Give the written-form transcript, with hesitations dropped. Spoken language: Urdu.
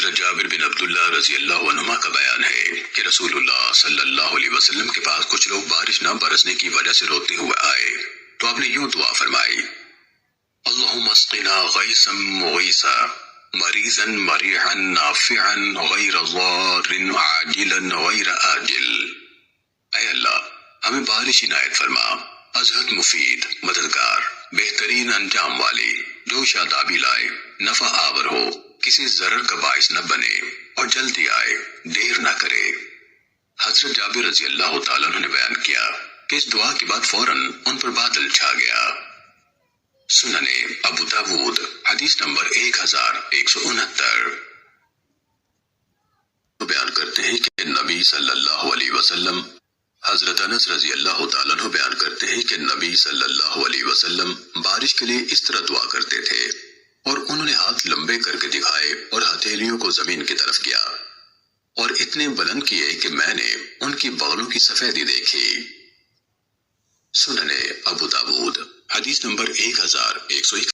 حضرت جابر بن عبداللہ رضی اللہ عنہما کا بیان ہے کہ رسول اللہ صلی اللہ علیہ وسلم کے پاس کچھ لوگ بارش نہ برسنے کی وجہ سے روتے ہوئے آئے تو آپ نے یوں دعا فرمائی: اللہم اسقنا غیثا مغیثا مریضا مریحا نافعا غیر ضار عاجلا غیر آجل۔ اے اللہ، ہمیں بارش عنایت فرما، ازہد مفید، مددگار، بہترین انجام والی، جو شادابی لائے، نفع آور ہو، کسی ضرر کا باعث نہ بنے اور جلدی آئے، دیر نہ کرے۔ حضرت جابر رضی اللہ تعالیٰ عنہ نے بیان کیا کہ اس دعا کے بعد فوراً ان پر بادل چھا گیا۔ سننے ابو داود حدیث نمبر 1169۔ بیان کرتے ہیں کہ نبی صلی اللہ علیہ وسلم، حضرت انس رضی اللہ تعالیٰ عنہ بیان کرتے ہیں کہ نبی صلی اللہ علیہ وسلم بارش کے لیے اس طرح دعا کرتے تھے، اور انہوں نے ہاتھ لمبے کر کے دکھائے اور ہتھیلیوں کو زمین کی طرف کیا اور اتنے بلند کیے کہ میں نے ان کی بغلوں کی سفیدی دیکھی۔ سننے ابو داود حدیث نمبر 1161۔